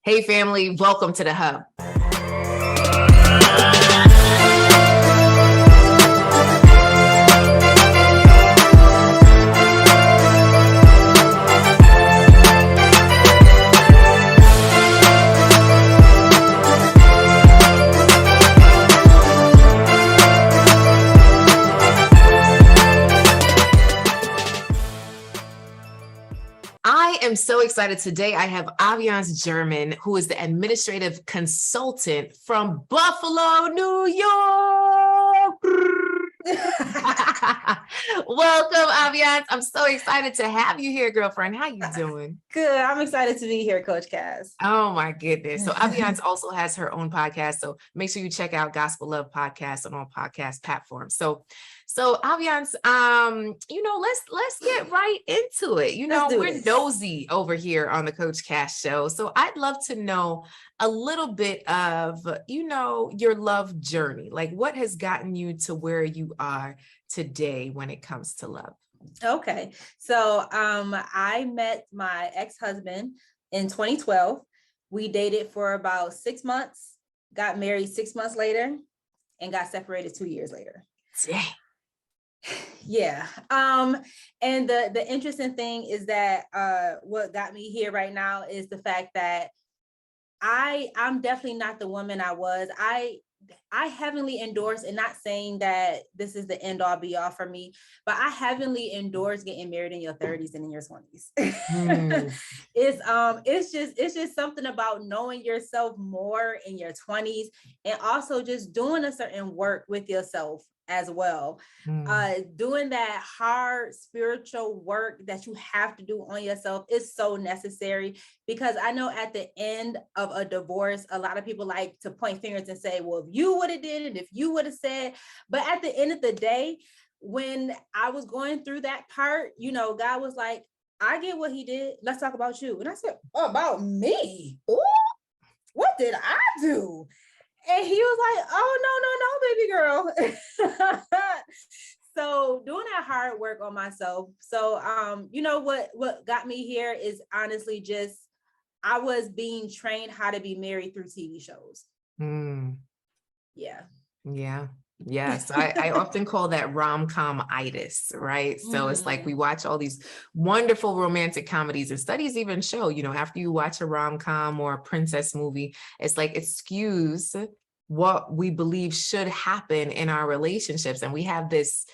Hey family, welcome to the Hub. I am so excited today. I have Aviance German, who is the administrative consultant from Buffalo, New York. Welcome, Aviance. I'm so excited to have you here, girlfriend. How you doing? Good. I'm excited to be here, Coach Cass. Oh my goodness. So Aviance also has her own podcast. So make sure you check out Gospel Love Podcast on all podcast platforms. So Aviance, let's get right into it. We're nosy over here on the Coach Cass Show. So I'd love to know a little bit of, your love journey. Like what has gotten you to where you are today when it comes to love? Okay. So I met my ex-husband in 2012. We dated for about 6 months, got married 6 months later, and got separated 2 years later. Dang. Yeah. And the interesting thing is that what got me here right now is the fact that I'm definitely not the woman I was. I heavily endorse, and not saying that this is the end all be all for me, but I heavily endorse getting married in your 30s and in your 20s. It's just something about knowing yourself more in your 20s, and also just doing a certain work with yourself as well. Doing that hard spiritual work that you have to do on yourself is so necessary, because I know at the end of a divorce, a lot of people like to point fingers and say, well, if you would have did it, if you would have said, but at the end of the day, when I was going through that part, God was like, I get what he did. Let's talk about you. And I said, oh, about me? Ooh, what did I do? And he was like, oh, no, baby girl. So doing that hard work on myself. So, what got me here is honestly just, I was being trained how to be married through TV shows. Yeah. Yes. I often call that rom-comitis, right? So it's like we watch all these wonderful romantic comedies, and studies even show, after you watch a rom-com or a princess movie, it's like it skews what we believe should happen in our relationships. And we have this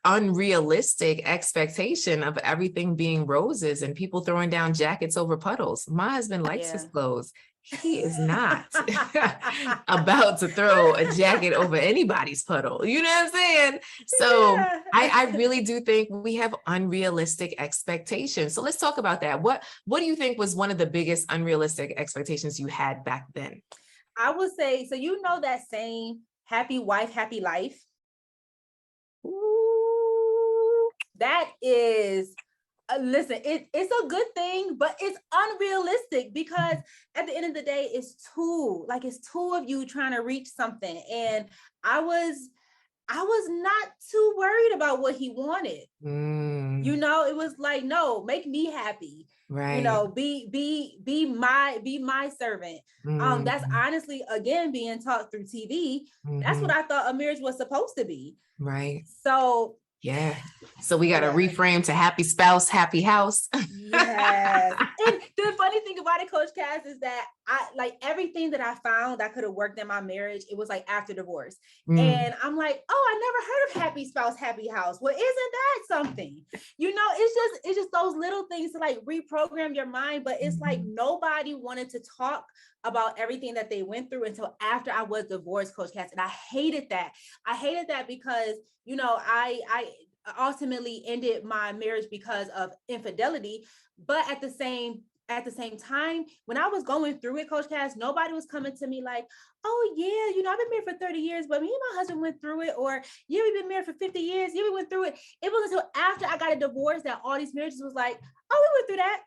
unrealistic expectation of everything being roses and people throwing down jackets over puddles. My husband likes his clothes. He is not about to throw a jacket over anybody's puddle. You know what I'm saying? So I really do think we have unrealistic expectations. So let's talk about that. What do you think was one of the biggest unrealistic expectations you had back then? I would say, so that saying, happy wife, happy life. Ooh, that is, listen, it's a good thing, but it's unrealistic, because at the end of the day, it's two of you trying to reach something. And I was not too worried about what he wanted. It was like, no, make me happy. Right. Be my servant. That's honestly, again, being taught through TV. That's what I thought a marriage was supposed to be. Right. So yeah. So we got to reframe to happy spouse, happy house. Yes. And the funny thing about it, Coach Cass, is that I like everything that I found that could have worked in my marriage. It was like after divorce. And I'm like, oh, I never heard of happy spouse, happy house. Well, isn't that something? It's just those little things to like reprogram your mind. But it's like nobody wanted to talk about everything that they went through until after I was divorced, Coach Cass. And I hated that. Because, I ultimately ended my marriage because of infidelity. But at the same time, when I was going through it, Coach Cass, nobody was coming to me like, oh yeah, I've been married for 30 years, but me and my husband went through it. Or yeah, we've been married for 50 years. Yeah, we went through it. It wasn't until after I got a divorce that all these marriages was like, oh, we went through that.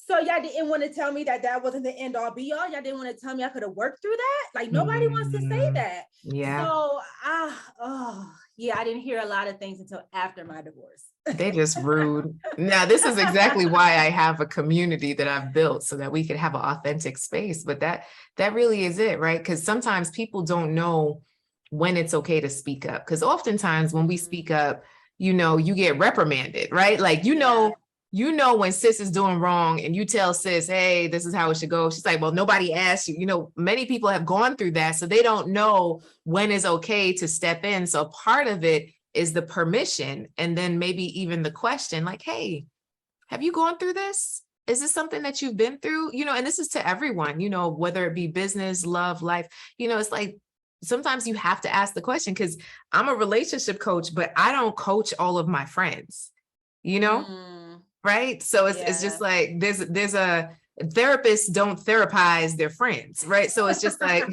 So y'all didn't want to tell me that wasn't the end all be all. Y'all didn't want to tell me I could have worked through that. Like nobody wants to say that. Yeah. So I didn't hear a lot of things until after my divorce. They just rude. Now, this is exactly why I have a community that I've built so that we could have an authentic space. But that really is it, right? Because sometimes people don't know when it's okay to speak up. Because oftentimes when we speak up, you get reprimanded, right? Like, when sis is doing wrong and you tell sis, hey, this is how it should go. She's like, well, nobody asked you. Many people have gone through that, so they don't know when it's okay to step in. So part of it is the permission, and then maybe even the question like, hey, have you gone through this? Is this something that you've been through? And this is to everyone, whether it be business, love, life, it's like sometimes you have to ask the question, because I'm a relationship coach, but I don't coach all of my friends, right? So it's just like there's a therapists don't therapize their friends, right? So it's just like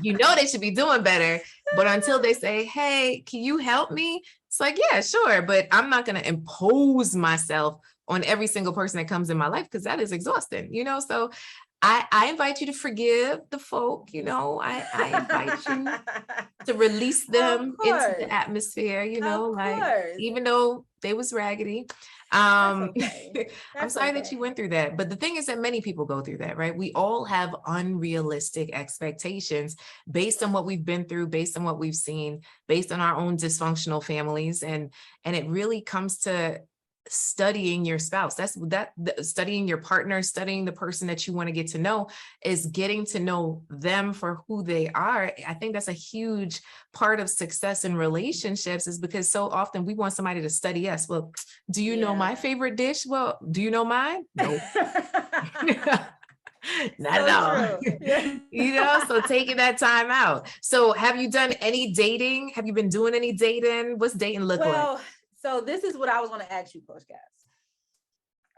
they should be doing better, but until they say, hey, can you help me? It's like, yeah, sure, but I'm not going to impose myself on every single person that comes in my life, because that is exhausting, so I invite you to forgive the folk, I invite you to release them into the atmosphere, even though they was raggedy. Okay. I'm sorry that you went through that. But the thing is that many people go through that, right? We all have unrealistic expectations based on what we've been through, based on what we've seen, based on our own dysfunctional families. And it really comes to studying your spouse. Studying your partner, studying the person that you want to get to know, is getting to know them for who they are. I think that's a huge part of success in relationships, is because so often we want somebody to study us. Well, do you know my favorite dish? Well, do you know mine? No. Not at all. Yeah. So taking that time out. So have you done any dating? Have you been doing any dating? What's dating look like? So this is what I was going to ask you, Coach Cass.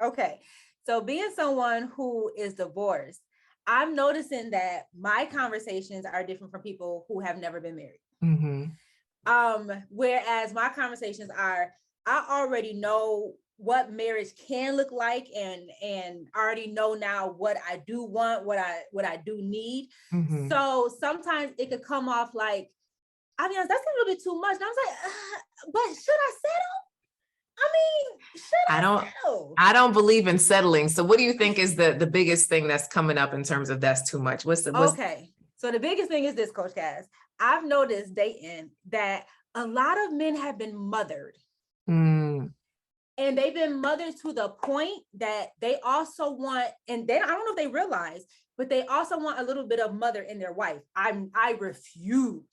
Okay. So being someone who is divorced, I'm noticing that my conversations are different from people who have never been married. Mm-hmm. Whereas my conversations are, I already know what marriage can look like, and already know now what I do want, what I do need. Mm-hmm. So sometimes it could come off like, I mean, that's a little bit too much. And I was like, but should I settle? I don't believe in settling. So what do you think is the biggest thing that's coming up in terms of that's too much? Okay. So the biggest thing is this, Coach Cass. I've noticed dating that a lot of men have been mothered. And they've been mothered to the point that they also want, and I don't know if they realize, but they also want a little bit of mother in their wife. I refuse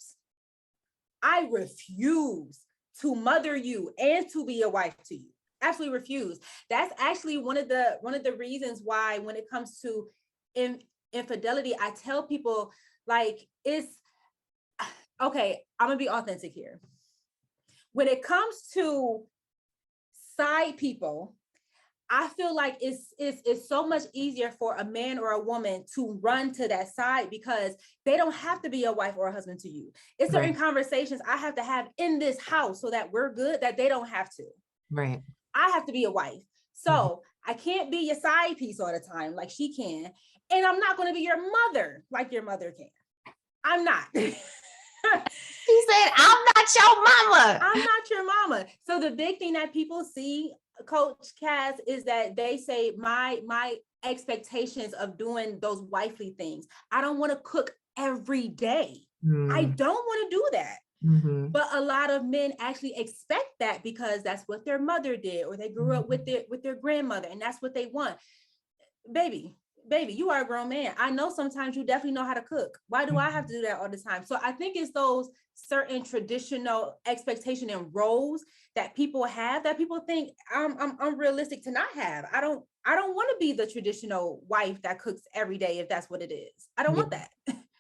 to mother you and to be a wife to you. Absolutely refuse. That's actually one of the reasons why, when it comes to infidelity, I tell people, like, it's okay. I'm gonna be authentic here. When it comes to side people, I feel like it's so much easier for a man or a woman to run to that side, because they don't have to be a wife or a husband to you. It's certain conversations I have to have in this house so that we're good, that they don't have to. Right. I have to be a wife. So I can't be your side piece all the time like she can. And I'm not going to be your mother like your mother can. I'm not. He said, I'm not your mama. I'm not your mama. So the big thing that people see, Coach Cass, is that they say my expectations of doing those wifely things. I don't want to cook every day. I don't want to do that. But a lot of men actually expect that because that's what their mother did, or they grew up with their grandmother, and that's what they want. Baby, you are a grown man. I know sometimes you definitely know how to cook. Why do I have to do that all the time? So I think it's those certain traditional expectation and roles that people have, that people think I'm unrealistic to not have. I don't want to be the traditional wife that cooks every day, if that's what it is. I don't want that.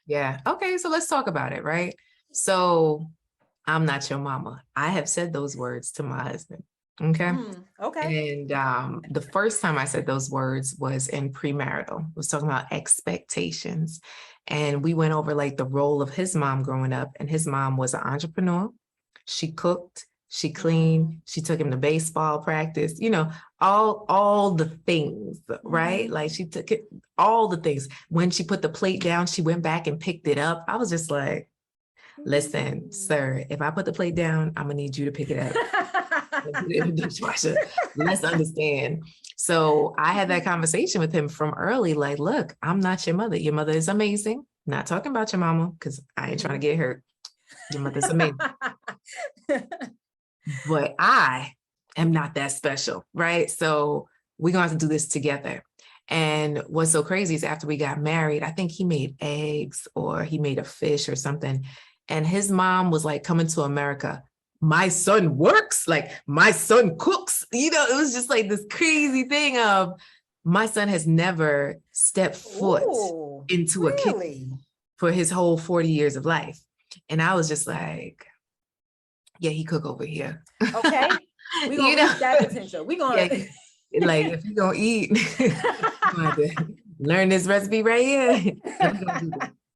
Yeah. Okay. So let's talk about it, right? So I'm not your mama. I have said those words to my husband. Okay. Okay. And the first time I said those words was in premarital. I was talking about expectations. And we went over like the role of his mom growing up. And his mom was an entrepreneur. She cooked, she cleaned, she took him to baseball practice, all the things, right? Like she took it, all the things. When she put the plate down, she went back and picked it up. I was just like, listen, sir, if I put the plate down, I'm gonna need you to pick it up. in the dishwasher. Let's understand. So I had that conversation with him from early, like, look, I'm not your mother. Your mother is amazing. Not talking about your mama, because I ain't trying to get hurt. Your mother's amazing. But I am not that special, right? So we're going to have to do this together. And what's so crazy is after we got married, I think he made eggs or he made a fish or something. And his mom was like, coming to America, my son works, like my son cooks. You know, it was just like this crazy thing of my son has never stepped foot into a kitchen for his whole 40 years of life. And I was just like, yeah, he cook over here. Okay. We're going to reach that potential. We're going to. Like, if you're going to eat, you have to learn this recipe right here.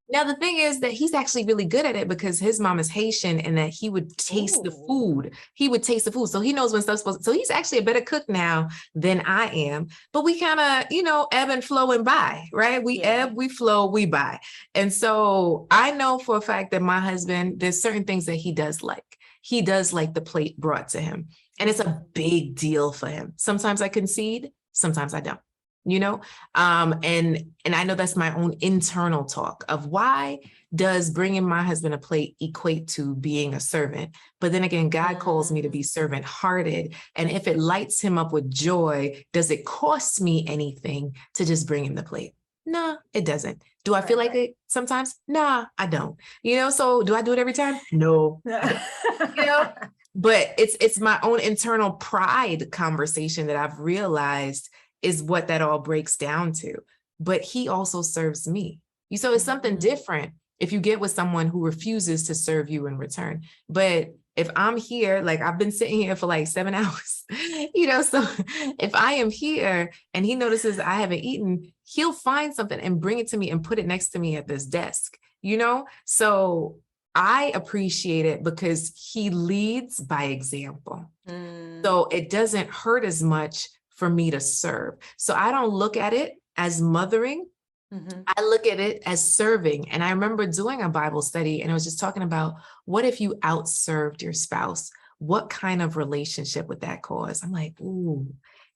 Now, the thing is that he's actually really good at it because his mom is Haitian and that he would taste the food. He would taste the food. So he knows when stuff's supposed to. So he's actually a better cook now than I am. But we kind of, you know, ebb and flow and buy, right? We ebb, we flow, we buy. And so I know for a fact that my husband, there's certain things that he does like. He does like the plate brought to him. And it's a big deal for him. Sometimes I concede, sometimes I don't. You know, and I know that's my own internal talk of why does bringing my husband a plate equate to being a servant? But then again, God calls me to be servant hearted. And if it lights him up with joy, does it cost me anything to just bring him the plate? No, it doesn't. Do I feel like it sometimes? Nah, I don't. You know, so do I do it every time? No. You know, but it's my own internal pride conversation that I've realized is what that all breaks down to. But he also serves me. So it's something different if you get with someone who refuses to serve you in return. But if I'm here, like I've been sitting here for like 7 hours, you know, so if I am here and he notices I haven't eaten, he'll find something and bring it to me and put it next to me at this desk, you know? So I appreciate it because he leads by example. So it doesn't hurt as much for me to serve. So I don't look at it as mothering. I look at it as serving. And I remember doing a Bible study and it was just talking about what if you outserved your spouse? What kind of relationship would that cause? I'm like, ooh,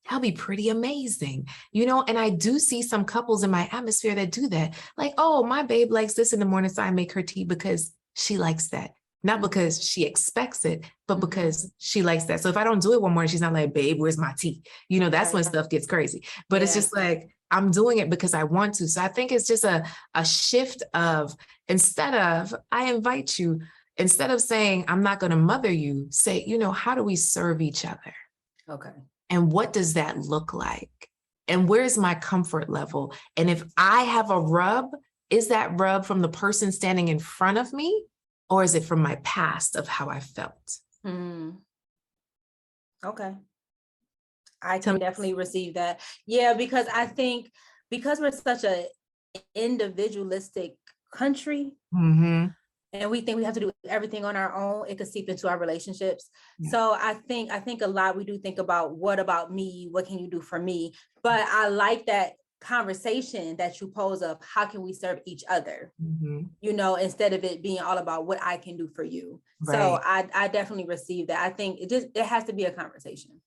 that'll be pretty amazing. You know, and I do see some couples in my atmosphere that do that. Like, oh, my babe likes this in the morning, so I make her tea because she likes that. Not because she expects it, but because she likes that. So if I don't do it one morning, she's not like, babe, where's my tea? You know, that's when stuff gets crazy. But it's just like, I'm doing it because I want to. So I think it's just a shift of, instead of, I invite you, instead of saying, I'm not going to mother you, say, you know, how do we serve each other? Okay. And what does that look like? And where's my comfort level? And if I have a rub, is that rub from the person standing in front of me? Or is it from my past of how I felt? Okay. I can definitely receive that. Yeah, because I think because we're such a individualistic country, and we think we have to do everything on our own, it could seep into our relationships. So I think a lot we do think about what about me? What can you do for me? But I like that conversation that you pose of how can we serve each other, you know, instead of it being all about what I can do for you. So I definitely receive that. I think it has to be a conversation.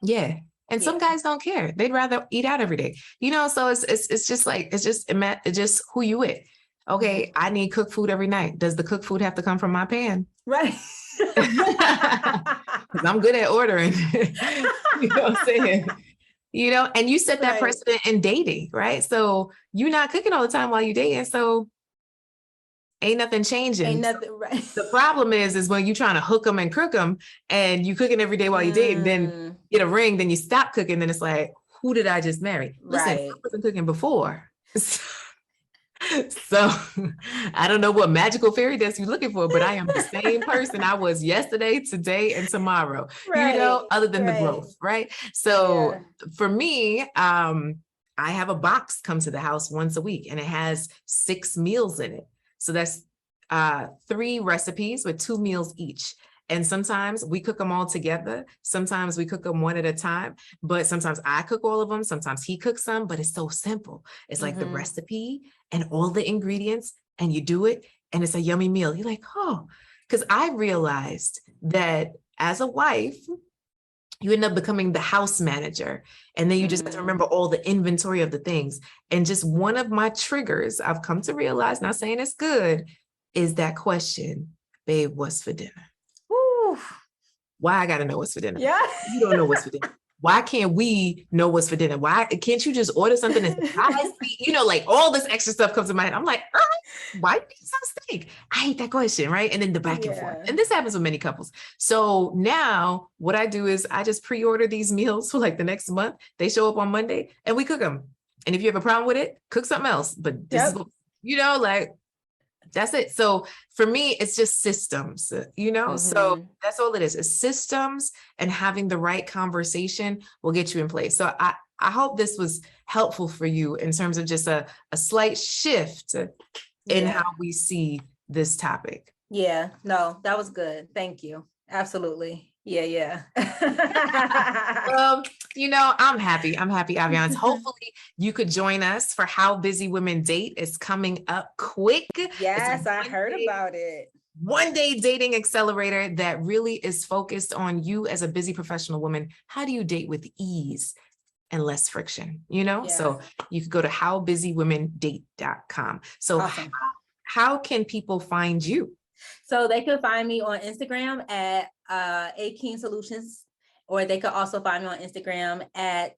Yeah. And some guys don't care. They'd rather eat out every day, you know? So it's just like, it's just who you with. Okay. I need cooked food every night. Does the cooked food have to come from my pan? Right. Because I'm good at ordering. You know what I'm saying? You know, and you set that precedent in dating, right? So you're not cooking all the time while you're dating. So ain't nothing changing. Ain't nothing, right. The problem is when you're trying to hook them and crook them and you cooking every day while you're dating, then get a ring, then you stop cooking. Then it's like, who did I just marry? Listen, I wasn't cooking before. So I don't know what magical fairy dust you're looking for, but I am the same person I was yesterday, today, and tomorrow, you know, other than the growth, right? So for me, I have a box come to the house once a week and it has 6 meals in it. So that's 3 recipes with 2 meals each. And sometimes we cook them all together. Sometimes we cook them one at a time, but sometimes I cook all of them. Sometimes he cooks some, but it's so simple. It's like the recipe and all the ingredients and you do it and it's a yummy meal. You're like, oh, because I realized that as a wife, you end up becoming the house manager. And then you just have to remember all the inventory of the things. And just one of my triggers I've come to realize, not saying it's good, is that question, babe, what's for dinner? Woo. Why I gotta know what's for dinner? Yeah. You don't know what's for dinner. Why can't we know what's for dinner? Why can't you just order something and surprise me? You know, like all this extra stuff comes to my head. I'm like, why do you some steak? I hate that question, right? And then the back and forth. And this happens with many couples. So now what I do is I just pre-order these meals for like the next month. They show up on Monday and we cook them. And if you have a problem with it, cook something else. But this is what, you know, like, that's it. So for me, it's just systems, you know, so that's all it is. It's systems, and having the right conversation will get you in place. So I hope this was helpful for you in terms of just a slight shift in how we see this topic. Yeah, no, that was good. Thank you. Absolutely. Yeah. Well, you know, I'm happy, Aviance. Hopefully you could join us for How Busy Women Date. It's coming up quick. Yes, I heard about it. One-day dating accelerator that really is focused on you as a busy professional woman. How do you date with ease and less friction, you know? Yeah. So you could go to howbusywomendate.com. So awesome. How can people find you? So they could find me on Instagram at Aviance Solutions, or they could also find me on Instagram at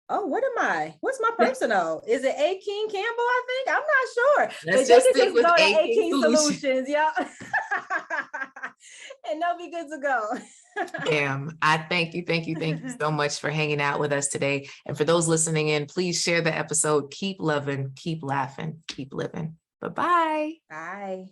what's my personal? Is it Aviance Campbell? I think I'm not sure. Let's just stick with Aviance Solutions. Yeah. And they'll be good to go. Damn, I thank you so much for hanging out with us today. And for those listening in, please share the episode. Keep loving, keep laughing, keep living. Bye-bye. Bye.